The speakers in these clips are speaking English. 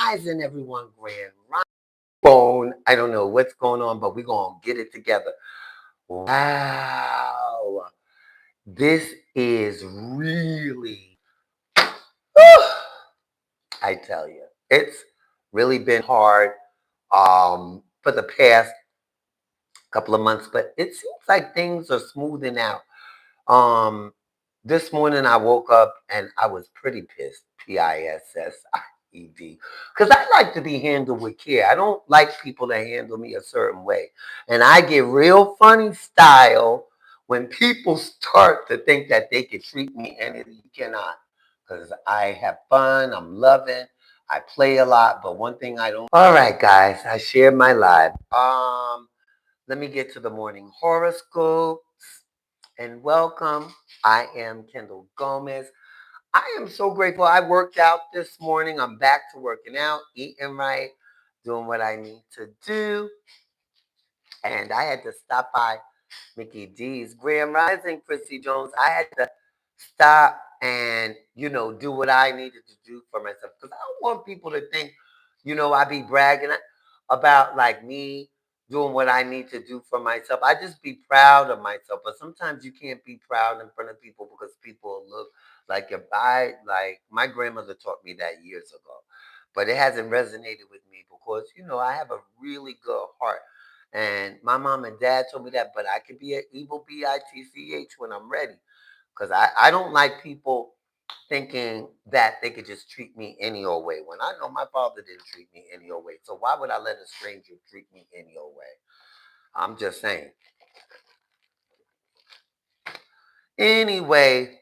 Rising, everyone. Grand Rising. I don't know what's going on, but we're going to get it together. Wow. This is really, I tell you, it's really been hard for the past couple of months, but it seems like things are smoothing out. Um, this morning I woke up and I was pretty pissed. PISSIED. Because I like to be handled with care. I don't like people that handle me a certain way. And I get real funny style when people start to think that they can treat me any you cannot. Because I have fun, I'm loving, I play a lot, but one thing I don't. All right, guys, I shared my life. Let me get to the morning horoscopes and welcome. I am Kendall Gomez. I am so grateful. I worked out this morning. I'm back to working out, eating right, doing what I need to do. And I had to stop by Mickey D's Grand Rising, Chrissy Jones. I had to stop and, do what I needed to do for myself. Because I don't want people to think, I be bragging about like me doing what I need to do for myself. I just be proud of myself. But sometimes you can't be proud in front of people because people look like like my grandmother taught me that years ago. But it hasn't resonated with me because, I have a really good heart. And my mom and dad told me that, but I could be an evil bitch when I'm ready. Because I don't like people thinking that they could just treat me any old way. When I know my father didn't treat me any old way. So why would I let a stranger treat me any old way? I'm just saying. Anyway,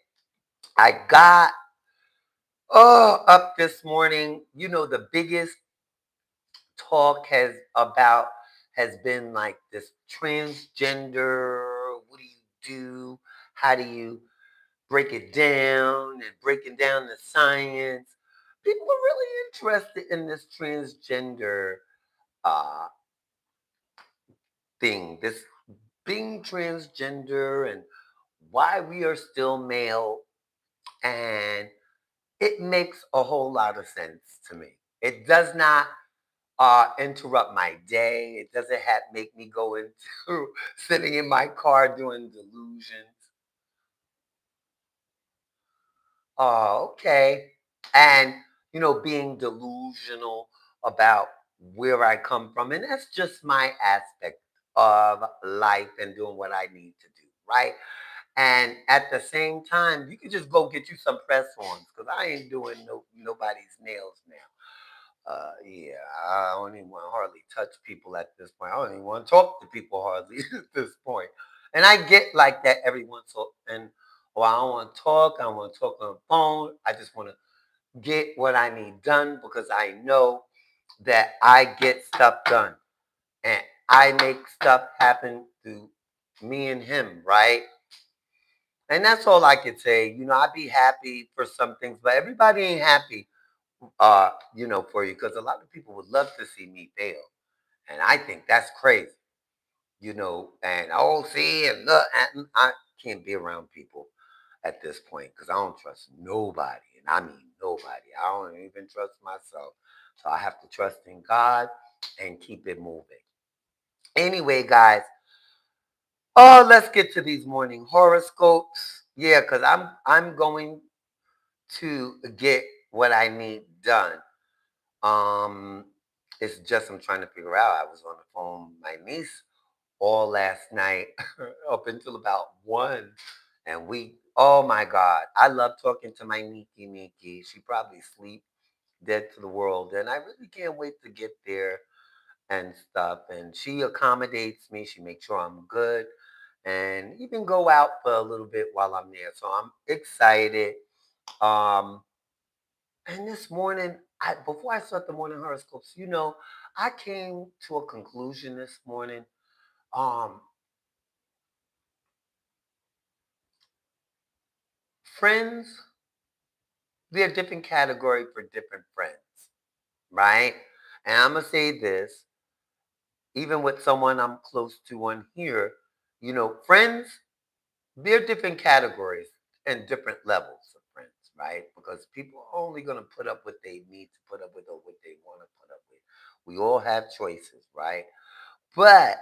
I got up this morning. The biggest talk has been like this transgender. What do you do? How do you break it down and breaking down the science? People are really interested in this transgender uh, thing, this being transgender and why we are still male. And it makes a whole lot of sense to me. It does not interrupt my day. It doesn't make me go into sitting in my car doing delusions. Oh, okay. And, being delusional about where I come from. And that's just my aspect of life and doing what I need to do, right? And at the same time, you can just go get you some press-ons because I ain't doing nobody's nails now. Yeah, I don't even want to hardly touch people at this point. I don't even want to talk to people hardly at this point. And I get like that every once in a while. I don't want to talk. I don't want to talk on the phone. I just want to get what I need done because I know that I get stuff done and I make stuff happen through me and him, right? And that's all I could say. I'd be happy for some things, but everybody ain't happy for you because a lot of people would love to see me fail. And I think that's crazy, and oh, see, and look, and I can't be around people at this point because I don't trust nobody. And I mean nobody. I don't even trust myself. So I have to trust in God and keep it moving. Anyway, guys, let's get to these morning horoscopes. Yeah, because I'm going to get what I need done. Um, it's just I'm trying to figure out. I was on the phone with my niece all last night up until about 1. And oh my God, I love talking to my Nikki. She probably sleep dead to the world. And I really can't wait to get there and stuff. And she accommodates me. She makes sure I'm good and even go out for a little bit while I'm there. So I'm excited. Um, and this morning, before I start the morning horoscopes, I came to a conclusion this morning. Um, Friends, they're a different category for different friends, right? And I'm gonna say this, even with someone I'm close to on here, friends, they're different categories and different levels of friends, right? Because people are only gonna put up what they need to put up with or what they want to We all have choices, right? But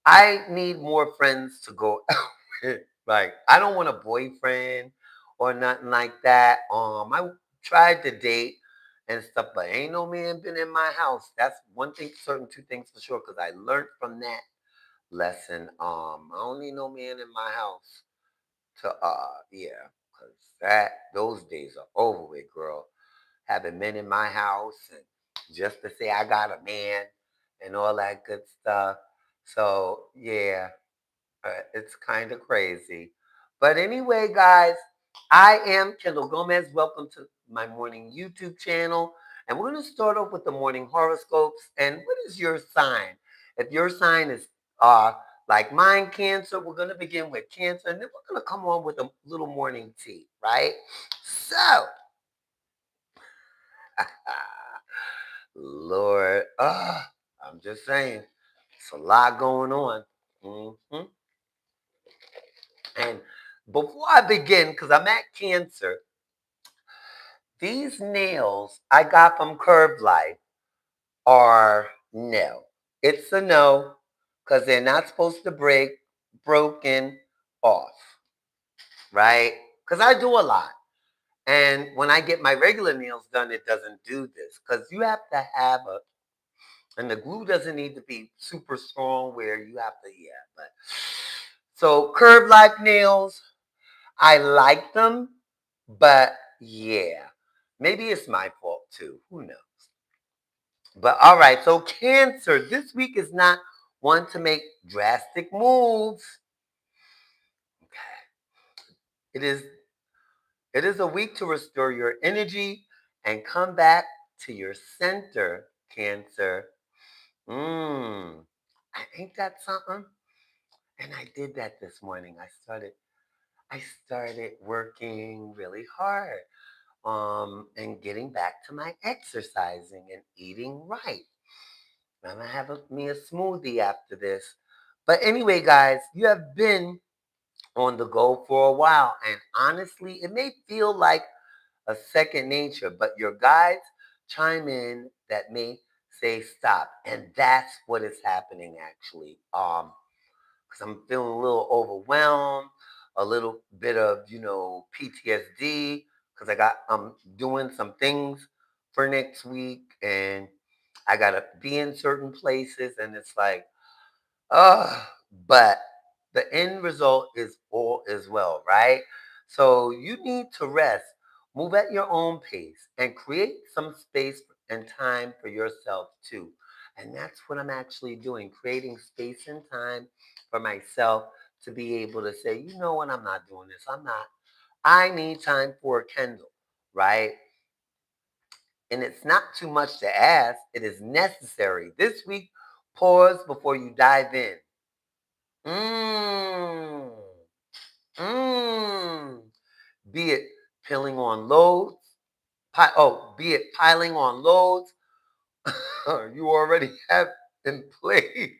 I need more friends to go out with. Like, I don't want a boyfriend or nothing like that. I tried to date and stuff, but ain't no man been in my house. That's one thing for certain, two things for sure, because I learned from that lesson. I don't need no man in my house to yeah, because those days are over with, girl. Having men in my house and just to say I got a man and all that good stuff. So yeah, it's kind of crazy. But anyway, guys, I am Kendall Gomez. Welcome to my morning YouTube channel. And we're going to start off with the morning horoscopes. And what is your sign? If your sign is uh, like mine, Cancer, we're going to begin with Cancer. And then we're going to come on with a little morning tea, right? So, Lord, I'm just saying, it's a lot going on. hmm And before I begin, because I'm at Cancer, these nails I got from Curve Life are no. It's a no, because they're not supposed to break broken off, right? Because I do a lot. And when I get my regular nails done, it doesn't do this. Because you have to have and the glue doesn't need to be super strong where you have to, yeah. But so Curve Life nails, I like them, but yeah, maybe it's my fault too. Who knows? But all right, so Cancer, this week is not one to make drastic moves. It is it is a week to restore your energy and come back to your center, Cancer. Mmm. Ain't that something? And I did that this morning. I started working really hard. And getting back to my exercising and eating right. I'm gonna have me a smoothie after this. But anyway, guys, you have been on the go for a while, and honestly, it may feel like a second nature, but your guides chime in that may say stop, and that's what is happening actually. Because I'm feeling a little overwhelmed, a little bit of PTSD because I'm doing some things for next week and I gotta be in certain places and it's like but the end result is all is well, right? So you need to rest, move at your own pace, and create some space and time for yourself too. And that's what I'm actually doing, creating space and time for myself to be able to say, you know what, I'm not doing this. I'm not. I need time for a Kendall, right? And it's not too much to ask. It is necessary. This week, pause before you dive in. Mmm. Mmm. Be it piling on loads. Be it piling on loads you already have in place.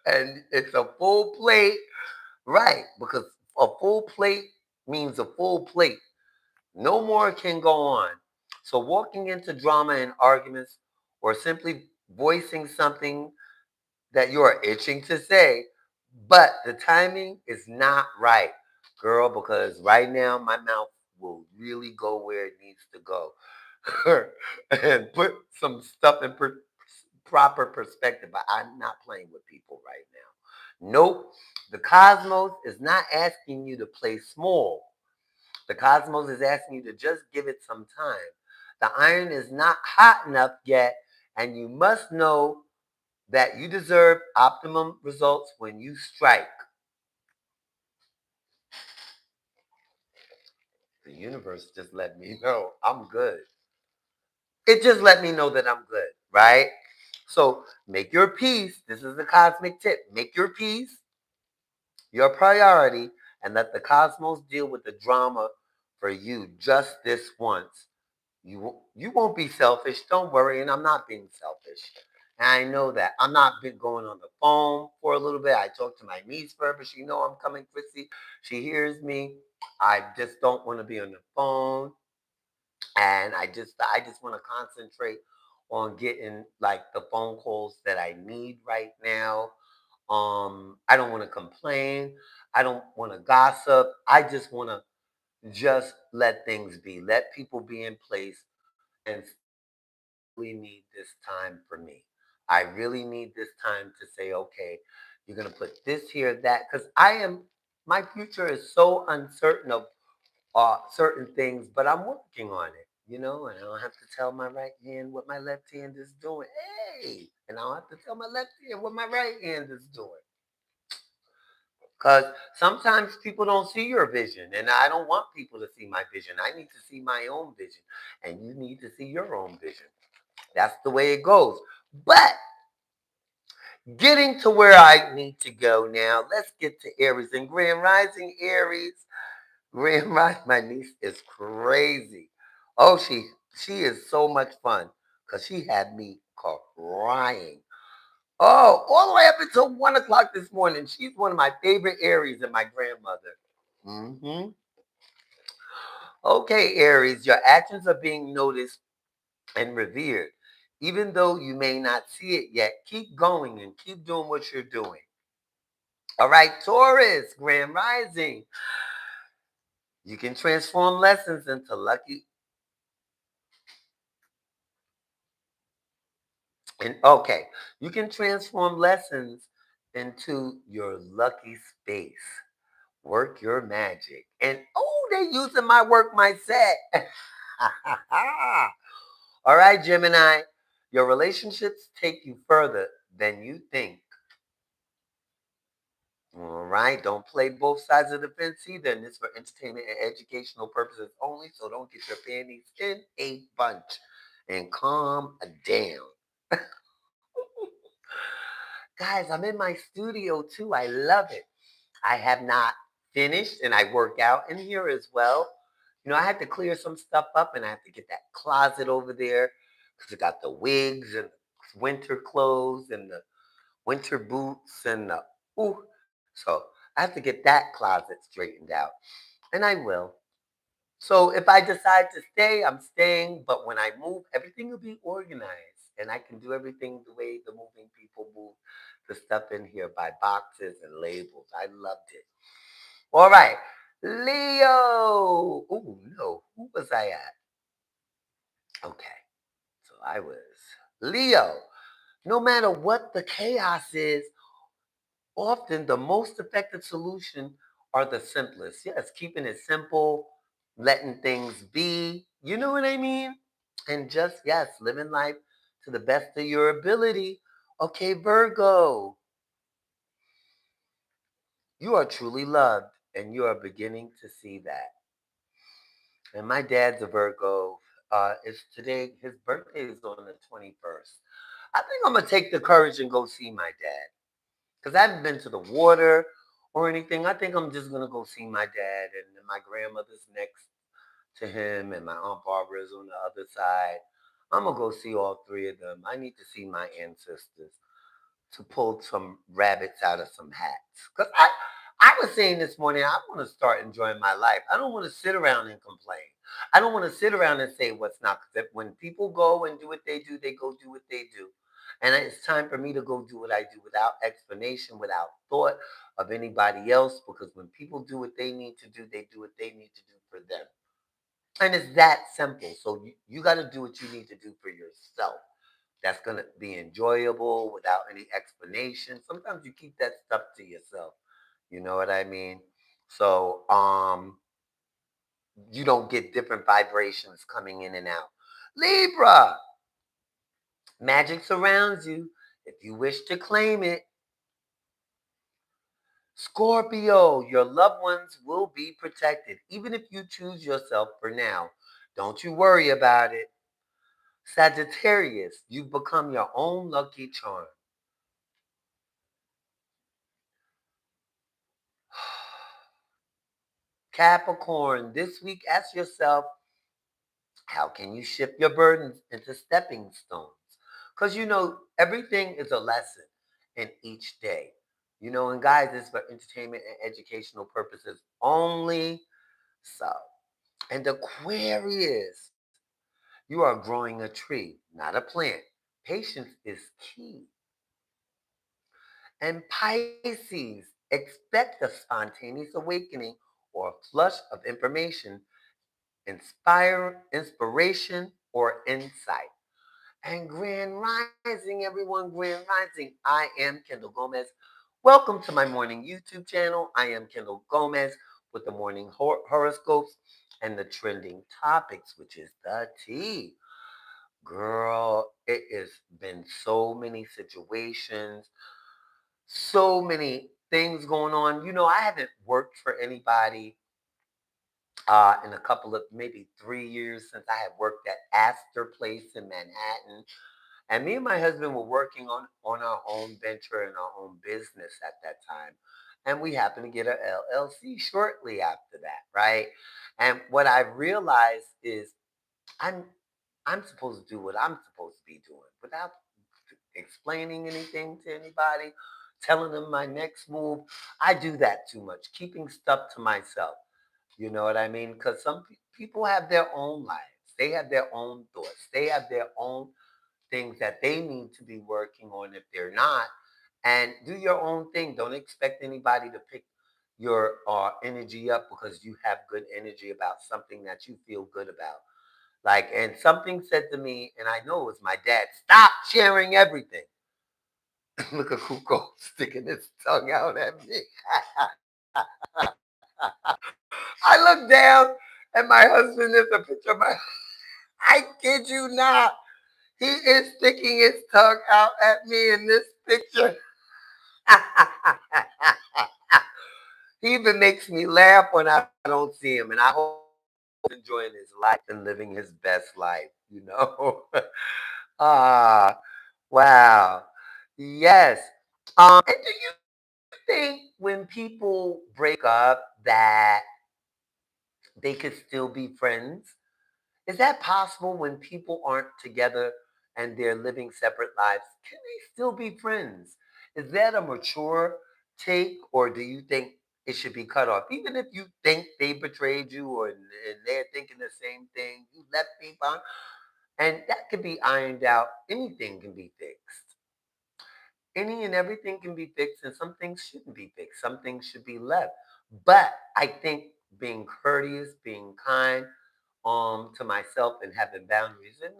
And it's a full plate, right? Because a full plate means a full plate. No more can go on. So walking into drama and arguments or simply voicing something that you are itching to say, but the timing is not right, girl, because right now my mouth will really go where it needs to go and put some stuff in proper perspective. But I'm not playing with people right now. Nope. The cosmos is not asking you to play small. The cosmos is asking you to just give it some time. The iron is not hot enough yet, and you must know that you deserve optimum results when you strike. The universe just let me know I'm good. It just let me know that I'm good, right? So make your peace. This is the cosmic tip. Make your peace your priority and let the cosmos deal with the drama for you just this once. You won't be selfish. Don't worry. And I'm not being selfish. And I know that. I'm not been going on the phone for a little bit. I talked to my niece forever. She know I'm coming, Chrissy. She hears me. I just don't want to be on the phone. And I just want to concentrate on getting like the phone calls that I need right now. I don't want to complain. I don't want to gossip. I just want to just let things be. Let people be in place and really need this time for me. I really need this time to say, okay, you're gonna put this here, that, because my future is so uncertain of certain things, but I'm working on it, and I don't have to tell my right hand what my left hand is doing. Hey, and I don't have to tell my left hand what my right hand is doing. Because sometimes people don't see your vision, and I don't want people to see my vision. I need to see my own vision, and you need to see your own vision. That's the way it goes. But getting to where I need to go now, let's get to Aries and Grand Rising Aries. Grand Rising, my niece is crazy. Oh, she is so much fun because she had me crying. Oh, all the way up until 1 o'clock this morning. She's one of my favorite Aries and my grandmother. hmm Okay, Aries, your actions are being noticed and revered. Even though you may not see it yet, keep going and keep doing what you're doing. All right, Taurus, Grand Rising. You can transform lessons into lucky. And okay, you can transform lessons into your lucky space. Work your magic. And oh, they using my work my set. All right, Gemini. Your relationships take you further than you think. All right, don't play both sides of the fence either. And this for entertainment and educational purposes only. So don't get your panties in a bunch and calm down. Guys, I'm in my studio too. I love it. I have not finished and I work out in here as well. I had to clear some stuff up and I have to get that closet over there because it got the wigs and winter clothes and the winter boots and the ooh. So I have to get that closet straightened out. And I will. So if I decide to stay, I'm staying. But when I move, everything will be organized. And I can do everything the way the moving people move the stuff in here by boxes and labels. I loved it. All right. Leo. Oh, no. Who was I at? Okay. So I was Leo. No matter what the chaos is, often the most effective solution are the simplest. Yes, keeping it simple, letting things be. You know what I mean? And just, yes, living life to the best of your ability. Okay, Virgo, you are truly loved and you are beginning to see that. And my dad's a Virgo. It's today, his birthday is on the 21st. I think I'm going to take the courage and go see my dad. Because I haven't been to the water or anything. I think I'm just going to go see my dad. And then my grandmother's next to him. And my Aunt Barbara is on the other side. I'm going to go see all three of them. I need to see my ancestors to pull some rabbits out of some hats. Because I was saying this morning, I want to start enjoying my life. I don't want to sit around and complain. I don't want to sit around and say what's not. Because when people go and do what they go do what they do. And it's time for me to go do what I do without explanation, without thought of anybody else. Because when people do what they need to do, they do what they need to do for them. And it's that simple. So you got to do what you need to do for yourself. That's going to be enjoyable without any explanation. Sometimes you keep that stuff to yourself. You know what I mean? So, you don't get different vibrations coming in and out. Libra, magic surrounds you if you wish to claim it. Scorpio, your loved ones will be protected, even if you choose yourself for now. Don't you worry about it. Sagittarius, you've become your own lucky charm. Capricorn, this week ask yourself, how can you shift your burdens into stepping stones? Because everything is a lesson in each day. And guys, this is for entertainment and educational purposes only. So, and Aquarius. You are growing a tree, not a plant. Patience is key. And Pisces, expect a spontaneous awakening or a flush of information, inspiration, or insight. And Grand Rising, everyone, Grand Rising. I am Kendall Gomez. Welcome to my morning YouTube channel. I am Kendall Gomez with the morning horoscopes and the trending topics, which is the tea. Girl, it has been so many situations, so many things going on. I haven't worked for anybody in a couple of maybe 3 years since I had worked at Astor Place in Manhattan. And me and my husband were working on our own venture and our own business at that time. And we happened to get an LLC shortly after that, right? And what I realized is I'm I'm supposed to do what I'm supposed to be doing without explaining anything to anybody, telling them my next move. I do that too much, keeping stuff to myself. You know what I mean? Because some people have their own lives. They have their own thoughts. They have their own things that they need to be working on if they're not. And do your own thing. Don't expect anybody to pick your energy up because you have good energy about something that you feel good about. Like, and something said to me, and I know it was my dad, stop sharing everything. Look at Kuko sticking his tongue out at me. I look down and my husband is a picture of my, I kid you not. He is sticking his tongue out at me in this picture. He even makes me laugh when I don't see him. And I hope he's enjoying his life and living his best life. Ah, wow. Yes. And do you think when people break up that they could still be friends? Is that possible when people aren't together and they're living separate lives? Can they still be friends? Is that a mature take, or do you think it should be cut off? Even if you think they betrayed you and they're thinking the same thing, you left me behind, and that can be ironed out. Anything can be fixed. Any and everything can be fixed, and some things shouldn't be fixed. Some things should be left. But I think being courteous, being kind, to myself and having boundaries and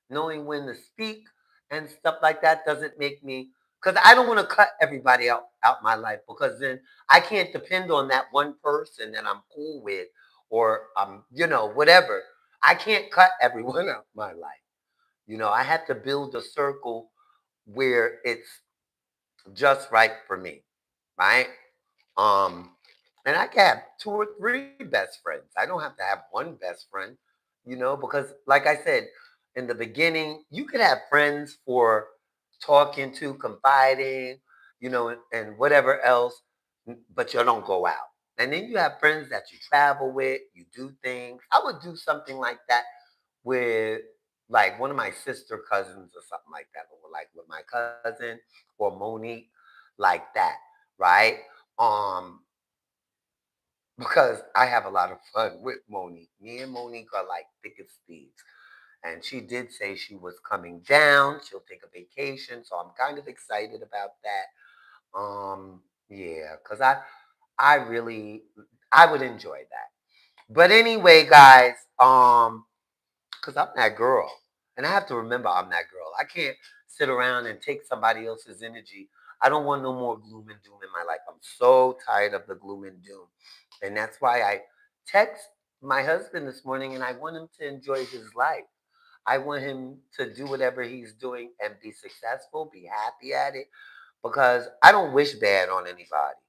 knowing when to speak and stuff like that doesn't make me, because I don't want to cut everybody out my life, because then I can't depend on that one person that I'm cool with, or whatever. I can't cut everyone out my life. I have to build a circle where it's just right for me, right? Um, and I can have two or three best friends. I don't have to have one best friend, because like I said in the beginning, you could have friends for talking to, confiding, and whatever else, but you don't go out. And then you have friends that you travel with, you do things. I would do something like that with like one of my sister cousins or something like that, or like with my cousin or Monique, like that, right? Um, because I have a lot of fun with Monique. Me and Monique are like thick as thieves. And she did say she was coming down. She'll take a vacation. So I'm kind of excited about that. Yeah, because I really I would enjoy that. But anyway, guys, because I'm that girl. And I have to remember I'm that girl. I can't sit around and take somebody else's energy. I don't want no more gloom and doom in my life. I'm so tired of the gloom and doom. And that's why I text my husband this morning and I want him to enjoy his life. I want him to do whatever he's doing and be successful, be happy at it, because I don't wish bad on anybody.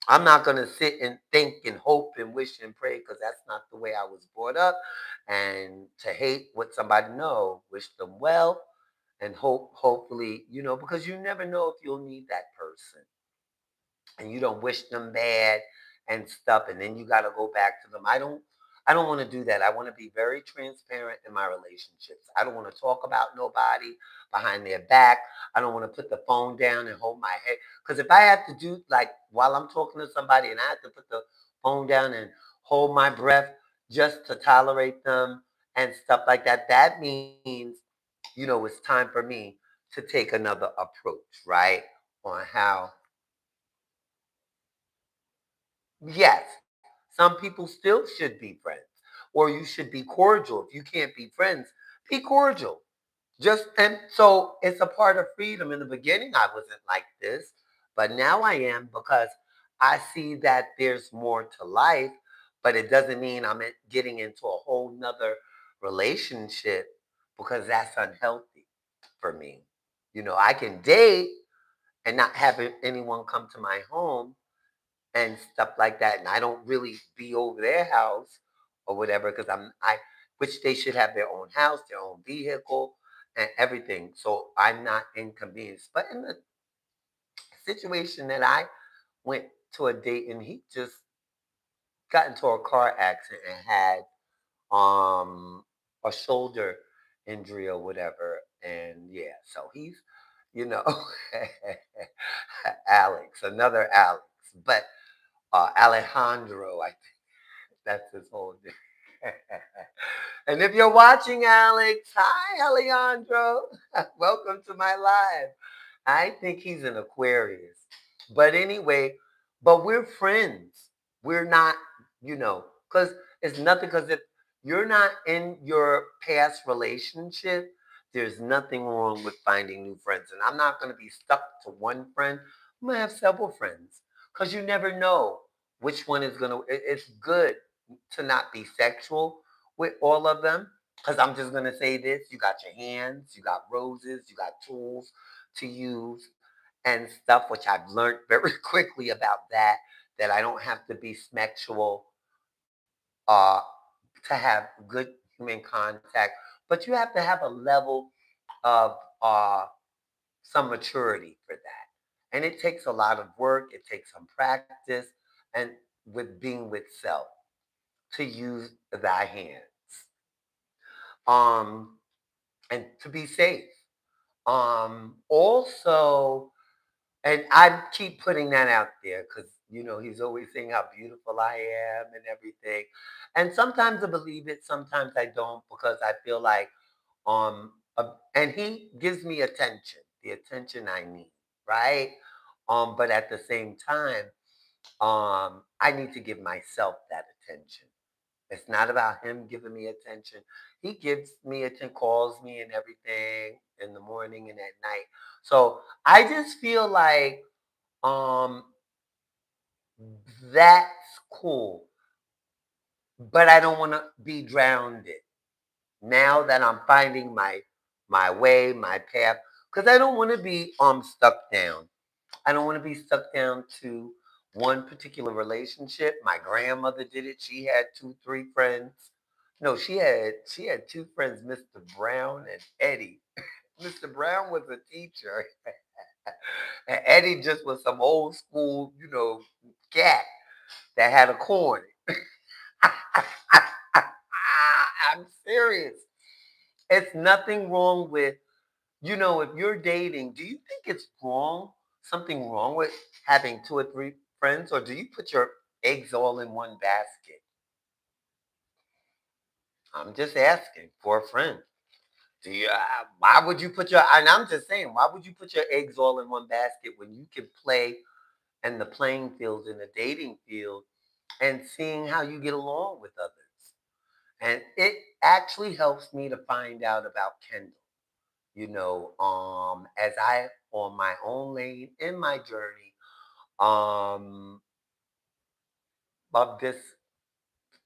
I'm not going to sit and think and hope and wish and pray, because that's not the way I was brought up. And to hate what somebody know, wish them well and hopefully, because you never know if you'll need that person, and you don't wish them bad and stuff, and then you got to go back to them. I don't want to do that. I want to be very transparent in my relationships. I don't want to talk about nobody behind their back. I don't want to put the phone down and hold my head, because if I have to do, like, while I'm talking to somebody and I have to put the phone down and hold my breath just to tolerate them and stuff like that, that means, it's time for me to take another approach, right? On how, yes, some people still should be friends, or you should be cordial. If you can't be friends, be cordial. Just and so it's a part of freedom. In the beginning, I wasn't like this, but now I am because I see that there's more to life, but it doesn't mean getting into a whole nother relationship because that's unhealthy for me. I can date and not have anyone come to my home and stuff like that, and I don't really be over their house or whatever because which they should have their own house, their own vehicle, and everything. So I'm not inconvenienced. But in the situation that I went to a date and he just got into a car accident and had a shoulder injury or whatever, and yeah, so he's you know Alex, another Alex, but Alejandro, I think that's his whole name. And if you're watching, Alex, hi, Alejandro. Welcome to my live. I think he's an Aquarius. But anyway, but we're friends. We're not, because it's nothing, because if you're not in your past relationship, there's nothing wrong with finding new friends. And I'm not going to be stuck to one friend. I'm going to have several friends because you never know which one is going to, it's good to not be sexual with all of them. Because I'm just going to say this, you got your hands, you got roses, you got tools to use and stuff, which I've learned very quickly about that I don't have to be sexual uh, to have good human contact, but you have to have a level of some maturity for that. And it takes a lot of work, it takes some practice, and with being with self to use thy hands. Um, and to be safe. Also, and I keep putting that out there because he's always saying how beautiful I am and everything. And sometimes I believe it, sometimes I don't, because I feel like and he gives me attention, the attention I need, right? But at the same time, I need to give myself that attention. It's not about him giving me attention. He gives me attention, calls me and everything in the morning and at night. So I just feel like um that's cool, but I don't want to be drowned in. Now that I'm finding my way, my path, because I don't want to be stuck down. I don't want to be stuck down to one particular relationship. My grandmother did it. She had two, three friends. No, she had two friends, Mr. Brown and Eddie. Mr. Brown was a teacher, and Eddie just was some old school, cat that had a corn. I'm serious. It's nothing wrong with, if you're dating, do you think it's wrong, something wrong with having two or three friends, or do you put your eggs all in one basket? I'm just asking for a friend. Why would you put and I'm just saying, why would you put your eggs all in one basket when you can play in the playing field, in the dating field, and seeing how you get along with others? And it actually helps me to find out about Kendall, as I on my own lane in my journey, um, of this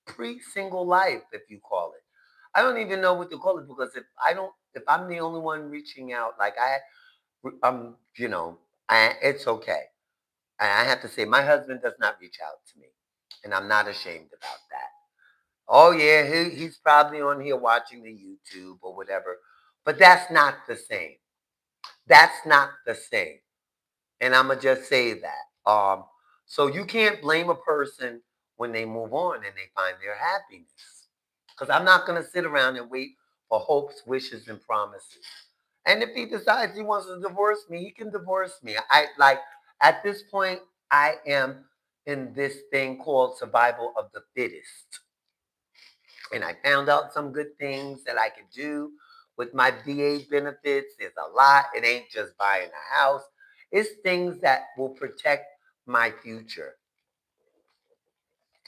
pre-single life, if you call it. I don't even know what to call it because if I'm the only one reaching out, like um, you know, it's okay. And I have to say, my husband does not reach out to me, and I'm not ashamed about that. Oh yeah, he's probably on here watching the YouTube or whatever, but that's not the same. That's not the same. And I'm gonna just say that. So you can't blame a person when they move on and they find their happiness. Because I'm not gonna sit around and wait for hopes, wishes, and promises. And if he decides he wants to divorce me, he can divorce me. I like at this point, I am in this thing called survival of the fittest. And I found out some good things that I could do with my VA benefits. There's a lot. It ain't just buying a house. It's things that will protect my future.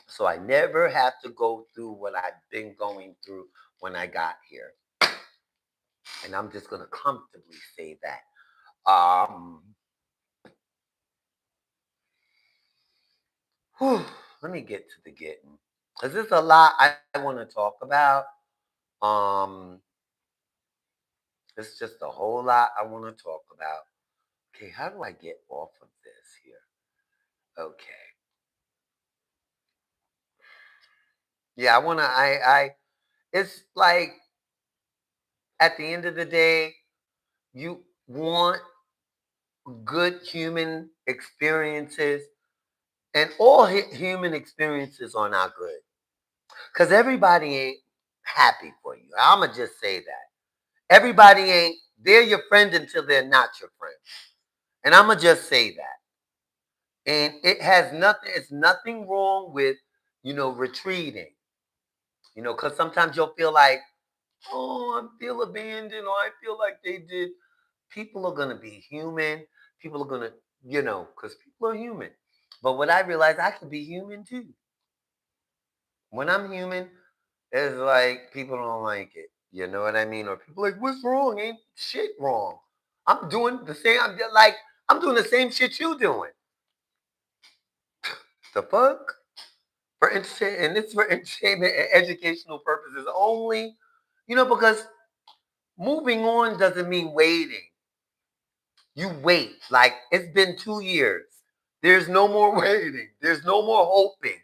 So I never have to go through what I've been going through when I got here. And I'm just gonna comfortably say that. Whew, let me get to the getting. Because there's a lot I want to talk about. Um, it's just a whole lot I want to talk about. Okay, how do I get off of this here? Okay. Yeah, it's like at the end of the day, you want good human experiences, and all human experiences are not good. Because everybody ain't happy for you. I'm going to just say that. Everybody ain't, they're your friend until they're not your friend. And I'm going to just say that. And it's nothing wrong with, retreating. Because sometimes you'll feel like, oh, I feel abandoned, or I feel like they did. People are going to be human. People are going to, because people are human. But what I realize, I can be human too. When I'm human, it's like people don't like it. You know what I mean? Or people like, what's wrong? Ain't shit wrong. I'm doing the same. I'm doing the same shit you doing. The fuck? For entertainment, and it's for entertainment and educational purposes only. Because moving on doesn't mean waiting. You wait. Like it's been 2 years. There's no more waiting. There's no more hoping.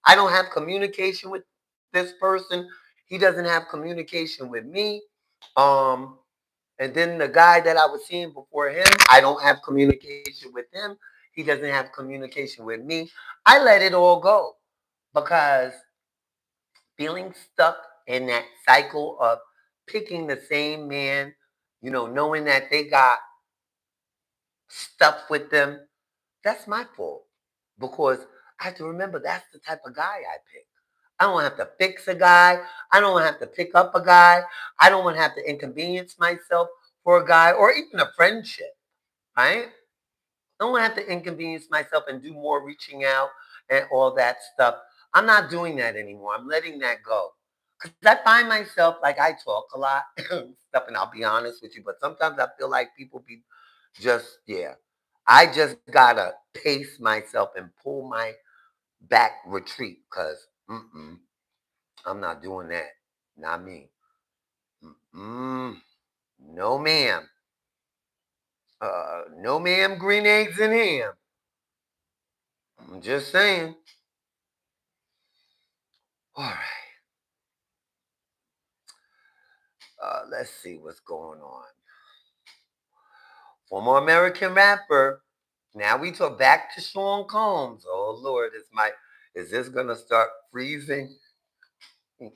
I don't have communication with this person. He doesn't have communication with me. Um, and then the guy that I was seeing before him, I don't have communication with him. He doesn't have communication with me. I let it all go because feeling stuck in that cycle of picking the same man, knowing that they got stuff with them, that's my fault. Because I have to remember that's the type of guy I pick. I don't have to fix a guy. I don't have to pick up a guy. I don't want to have to inconvenience myself for a guy or even a friendship, right? I don't have to inconvenience myself and do more reaching out and all that stuff. I'm not doing that anymore. I'm letting that go. Because I find myself like I talk a lot stuff, and I'll be honest with you, but sometimes I feel like people be just, yeah. I just gotta pace myself and pull my back retreat because I'm not doing that. Not me. Mm-mm. No, ma'am. No, ma'am. Green eggs and ham. I'm just saying. All right. Let's see what's going on. Former American rapper. Now we talk back to Sean Combs. Oh Lord, is this gonna start freezing? Was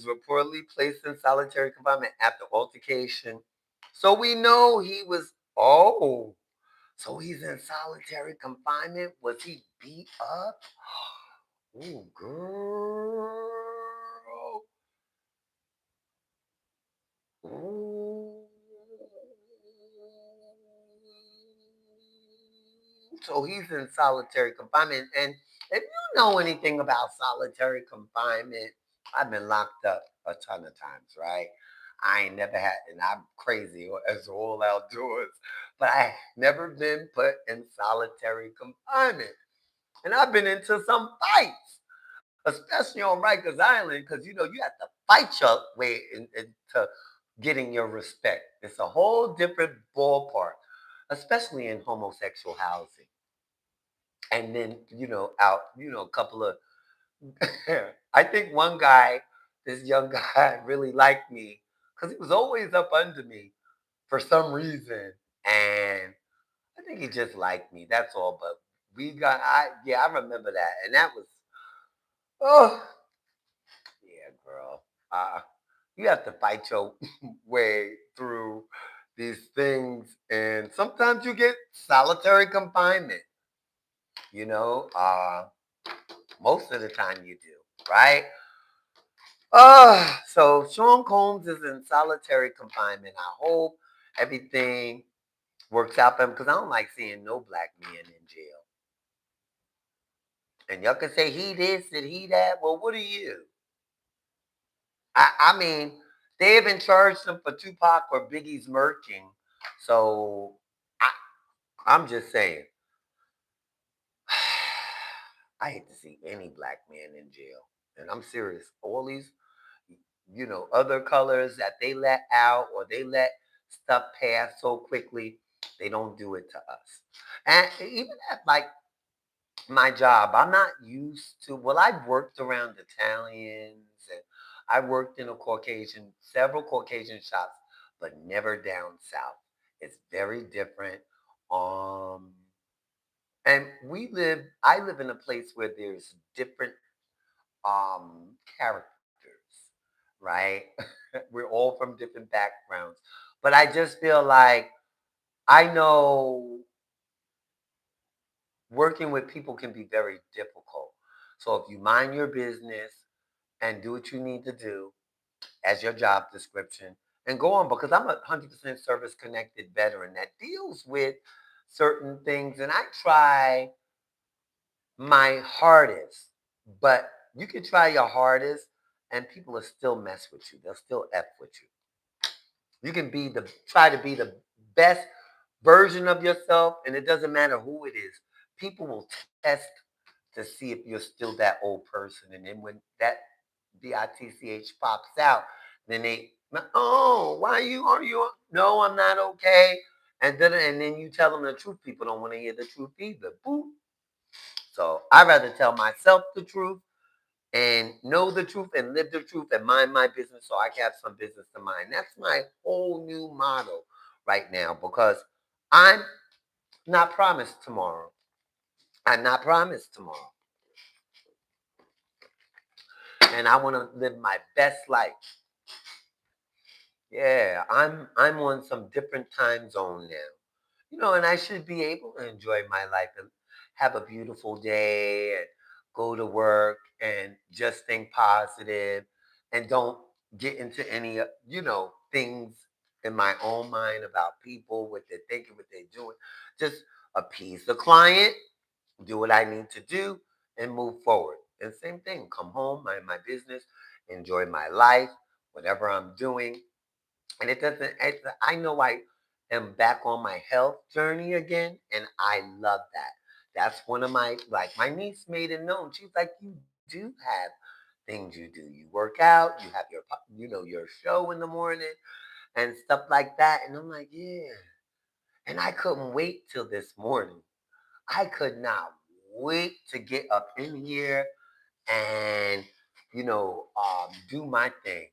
reportedly placed in solitary confinement after altercation. So we know he was. Oh, so he's in solitary confinement. Was he beat up? Oh, girl. Ooh. So he's in solitary confinement. And if you know anything about solitary confinement, I've been locked up a ton of times, right? I ain't never had, and I'm crazy as all outdoors, but I never been put in solitary confinement. And I've been into some fights, especially on Rikers Island, because you have to fight your way into getting your respect. It's a whole different ballpark, especially in homosexual housing. And then a couple of I think one guy, this young guy, really liked me because he was always up under me for some reason, and I think he just liked me. That's all. But I remember that, and that was oh yeah, girl. You have to fight your way through these things, and sometimes you get solitary confinement. You know. Most of the time you do, right? So Sean Combs is in solitary confinement. I hope everything works out for him because I don't like seeing no black men in jail. And y'all can say he this and he that. Well, what are you? I mean, they even charged him for Tupac or Biggie's murking. So I, I'm just saying, I hate to see any black man in jail. And I'm serious. All these, other colors that they let out or they let stuff pass so quickly, they don't do it to us. And even at like my job, I'm not used to, well, I've worked around Italians and I worked in several Caucasian shops, but never down south. It's very different. Um, and I live in a place where there's different characters, right? We're all from different backgrounds. But I just feel like I know working with people can be very difficult. So if you mind your business and do what you need to do as your job description and go on, because I'm a 100% service connected veteran that deals with certain things and I try my hardest, but you can try your hardest and people will still mess with you. They'll still F with you. You can try to be the best version of yourself, and it doesn't matter who it is. People will test to see if you're still that old person. And then when that bitch pops out, then oh, why are you? No, I'm not okay. And then you tell them the truth. People don't want to hear the truth either. Boop. So I'd rather tell myself the truth and know the truth and live the truth and mind my business so I can have some business to mind. That's my whole new motto right now because I'm not promised tomorrow. I'm not promised tomorrow. And I want to live my best life. Yeah, I'm on some different time zone now. And I should be able to enjoy my life and have a beautiful day and go to work and just think positive and don't get into any, things in my own mind about people, what they're thinking, what they're doing. Just appease the client, do what I need to do, and move forward. And same thing, come home, mind my business, enjoy my life, whatever I'm doing, and I know I am back on my health journey again, and I love that. That's one of my niece made it known. She's like, you do have things you do. You work out, you have your show in the morning and stuff like that. And I'm like, yeah. And I couldn't wait till this morning. I could not wait to get up in here and, do my thing.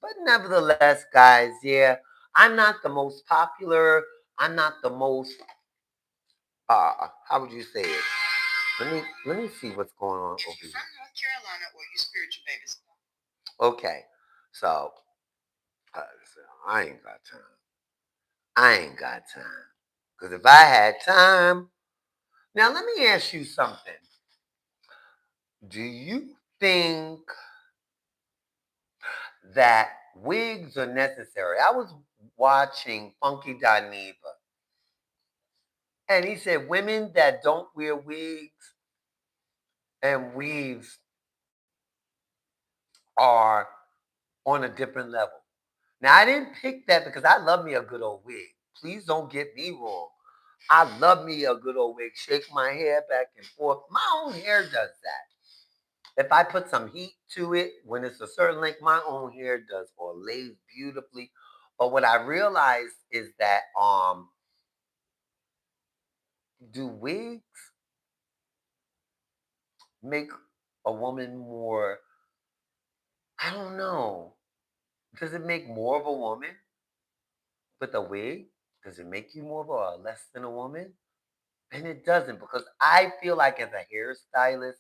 But nevertheless, guys, yeah, I'm not the most popular. I'm not the most how would you say it? Let me see what's going on over here. From North Carolina or you spiritual babies. Okay. So, so I ain't got time. I ain't got time. Because if I had time, now let me ask you something. Do you think that wigs are necessary? I was watching Funky Dineva, and he said women that don't wear wigs and weaves are on a different level. Now, I didn't pick that because I love me a good old wig. Please don't get me wrong. I love me a good old wig. Shake my hair back and forth. My own hair does that. If I put some heat to it, when it's a certain length, my own hair does or lays beautifully. But what I realized is that do wigs make a woman more? I don't know. Does it make more of a woman with a wig? Does it make you more of a less than a woman? And it doesn't because I feel like as a hairstylist,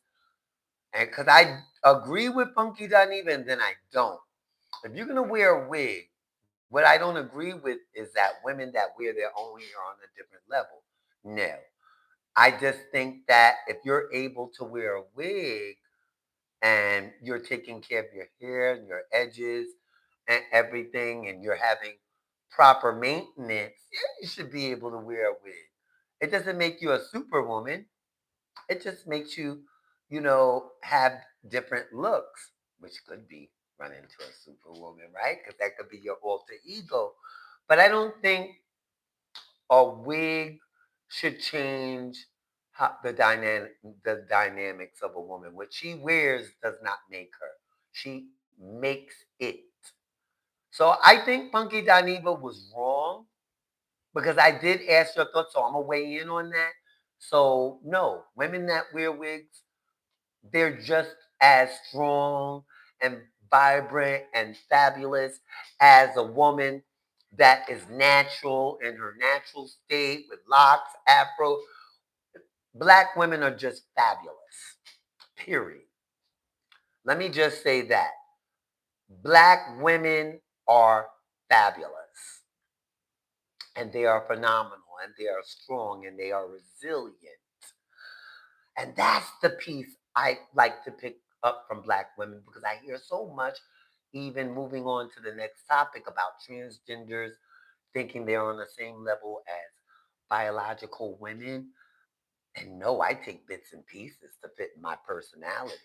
and because I agree with Funky Dineva and then I don't. If you're gonna wear a wig, what I don't agree with is that women that wear their own hair on a different level. No. I just think that if you're able to wear a wig and you're taking care of your hair and your edges and everything, and you're having proper maintenance, yeah, you should be able to wear a wig. It doesn't make you a superwoman. It just makes you, have different looks, which could be run into a superwoman, right? Because that could be your alter ego. But I don't think a wig should change the dynamics of a woman. What she wears does not make her. She makes it. So I think Punky Dineva was wrong because I did ask your thoughts, so I'm gonna weigh in on that. So no, women that wear wigs, they're just as strong and vibrant and fabulous as a woman that is natural in her natural state with locks, afro. Black women are just fabulous. Period. Let me just say that. Black women are fabulous and they are phenomenal and they are strong and they are resilient. And that's the piece I like to pick up from black women because I hear so much, even moving on to the next topic about transgenders thinking they're on the same level as biological women. And no, I take bits and pieces to fit my personality.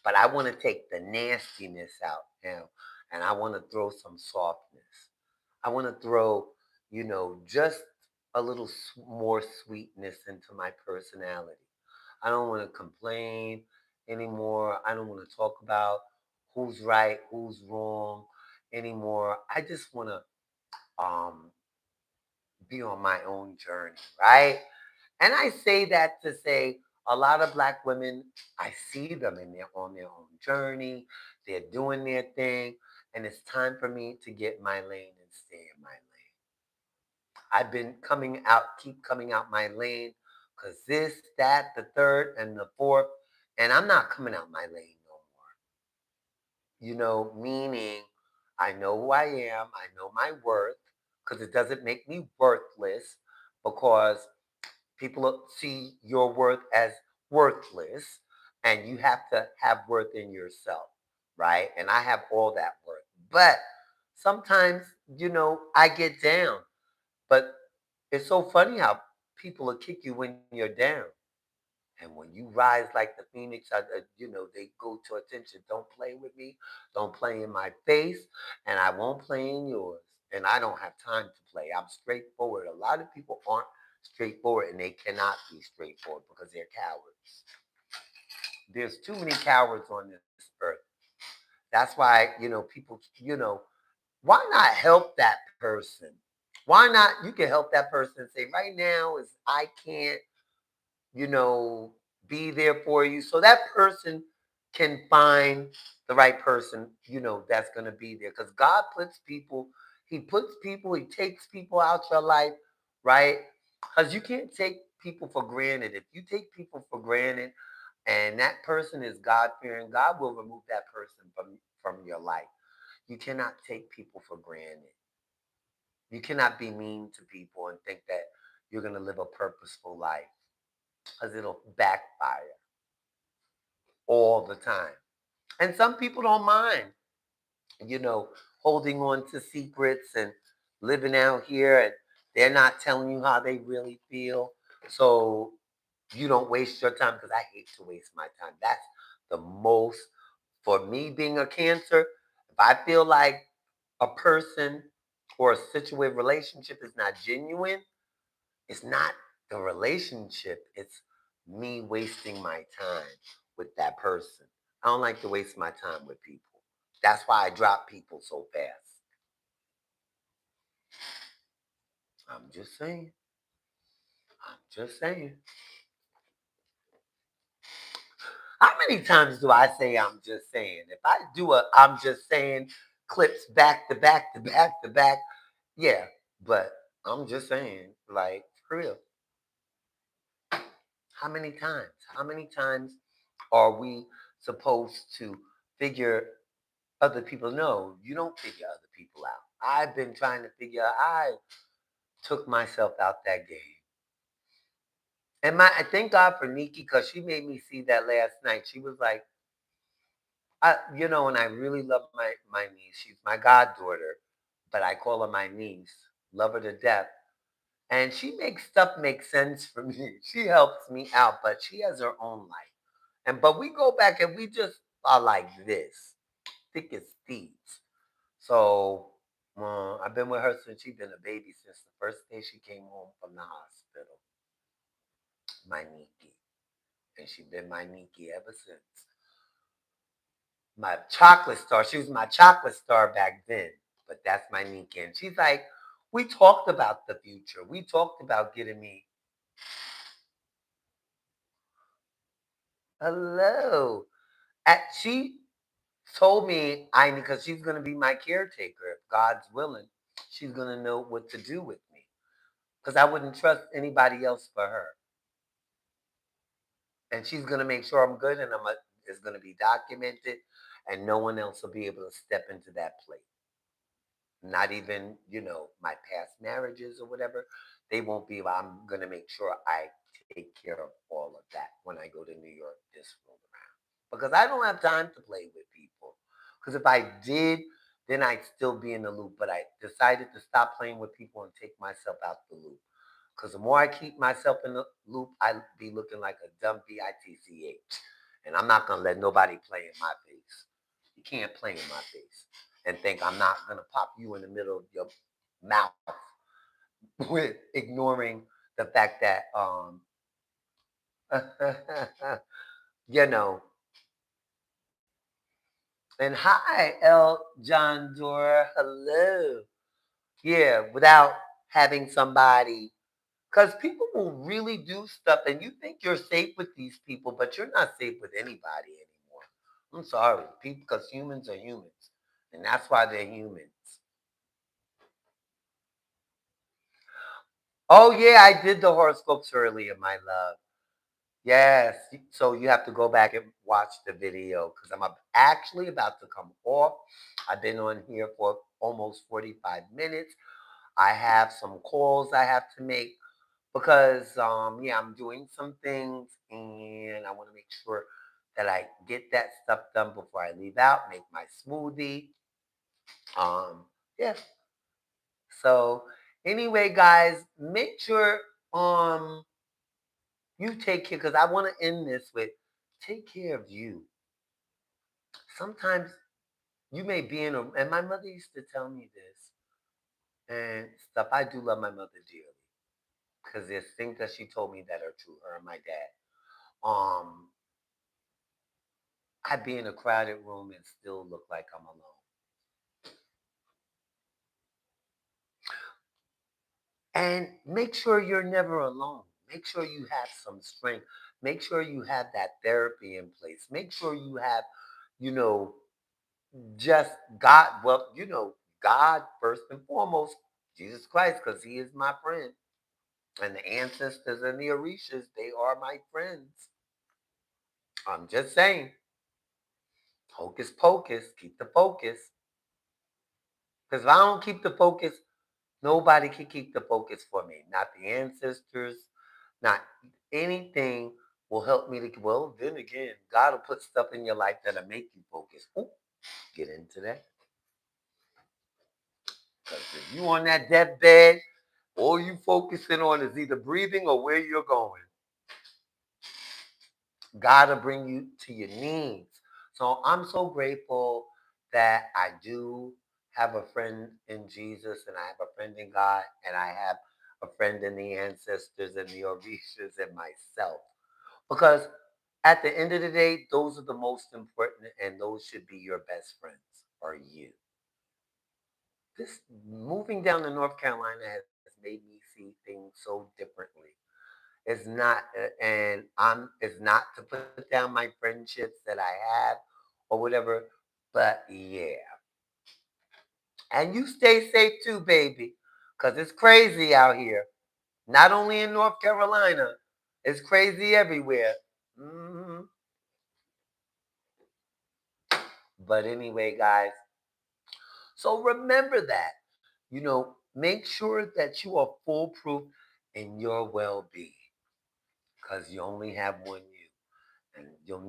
But I want to take the nastiness out now and I want to throw some softness. I want to throw, just a little more sweetness into my personality. I don't want to complain anymore. I don't want to talk about who's right, who's wrong anymore. I just want to be on my own journey, right? And I say that to say a lot of black women, I see them in their on their own journey. They're doing their thing, and it's time for me to get my lane and stay in my lane. I've been coming out, keep coming out my lane, because this, that, the third, and the fourth, and I'm not coming out my lane no more. Meaning I know who I am, I know my worth, because it doesn't make me worthless, because people see your worth as worthless, and you have to have worth in yourself, right? And I have all that worth. But sometimes, I get down. But it's so funny how people will kick you when you're down. And when you rise like the phoenix, they go to attention. Don't play with me. Don't play in my face. And I won't play in yours. And I don't have time to play. I'm straightforward. A lot of people aren't straightforward and they cannot be straightforward because they're cowards. There's too many cowards on this earth. That's why, people, why not help that person? Why not? You can help that person and say, right now is I can't you know, be there for you. So that person can find the right person, that's going to be there. Because God puts people, He takes people out your life, right? Because you can't take people for granted. If you take people for granted and that person is God fearing, God will remove that person from your life. You cannot take people for granted. You cannot be mean to people and think that you're going to live a purposeful life because it'll backfire all the time. And some people don't mind, you know, holding on to secrets and living out here and they're not telling you how they really feel. So you don't waste your time because I hate to waste my time. That's the most, for me being a Cancer, if I feel like a person or a situated relationship is not genuine, it's not the relationship, it's me wasting my time with that person. I don't like to waste my time with people. That's why I drop people so fast. I'm just saying. I'm just saying. How many times do I say I'm just saying? If I do a I'm just saying clips back to back to back to back, yeah, but I'm just saying, like, for real. How many times? How many times are we supposed to figure other people? No, you don't figure other people out. I've been trying to figure out, I took myself out that game. And I thank God for Nikki because she made me see that last night. She was like, and I really love my niece. She's my goddaughter, but I call her my niece. Love her to death. And she makes stuff make sense for me. She helps me out, but she has her own life. But we go back and we just are like this, thick as thieves. So I've been with her since she's been a baby, since the first day she came home from the hospital. My Nikki, and she's been my Nikki ever since. My chocolate star. She was my chocolate star back then, but that's my Nikki. And she's like, we talked about the future. We talked about getting me. Hello. She told me because she's gonna be my caretaker if God's willing. She's gonna know what to do with me because I wouldn't trust anybody else for her, and she's gonna make sure I'm good and it's gonna be documented, and no one else will be able to step into that place. Not even my past marriages or whatever. They won't be. I'm gonna make sure I take care of all of that when I go to New York this road around because I don't have time to play with people. Because if I did, then I'd still be in the loop. But I decided to stop playing with people and take myself out the loop. Because the more I keep myself in the loop, I be looking like a dumb bitch, and I'm not gonna let nobody play in my face. You can't play in my face and think I'm not gonna pop you in the middle of your mouth with ignoring the fact that you know. And hi, El John Dora. Hello. Yeah, without having somebody, because people will really do stuff, and you think you're safe with these people, but you're not safe with anybody anymore. I'm sorry, people, because humans are humans, and that's why they're humans. Oh yeah, I did the horoscopes earlier, my love. Yes, so you have to go back and watch the video because actually about to come off. I've been on here for almost 45 minutes. I have some calls I have to make because yeah, I'm doing some things and I want to make sure that I get that stuff done before I leave out, make my smoothie. Yeah. So anyway, guys, make sure um you take care because I want to end this with take care of you. Sometimes you may be in a, and my mother used to tell me this and stuff. I do love my mother dearly because there's things that she told me that are true, her and my dad. Um, I'd be in a crowded room and still look like I'm alone. And make sure you're never alone. Make sure you have some strength. Make sure you have that therapy in place. Make sure you have, you know, just God. Well, God first and foremost, Jesus Christ, because He is my friend. And the ancestors and the Orishas, they are my friends. I'm just saying, hocus pocus, keep the focus. Because if I don't keep the focus, nobody can keep the focus for me. Not the ancestors, not anything will help me to. Well, then again, God will put stuff in your life that'll make you focus. Ooh, get into that. Because if you on that deathbed, all you focusing on is either breathing or where you're going. God will bring you to your knees. So I'm so grateful that I do have a friend in Jesus and I have a friend in God and I have a friend in the ancestors and the Orishas and myself. Because at the end of the day, those are the most important and those should be your best friends are you. This moving down to North Carolina has made me see things so differently. It's not, and it's not to put down my friendships that I have or whatever, but yeah. And you stay safe too, baby, because it's crazy out here. Not only in North Carolina, it's crazy everywhere. hmm But anyway, guys, so remember that, make sure that you are foolproof in your well being. because you only have one you, and you'll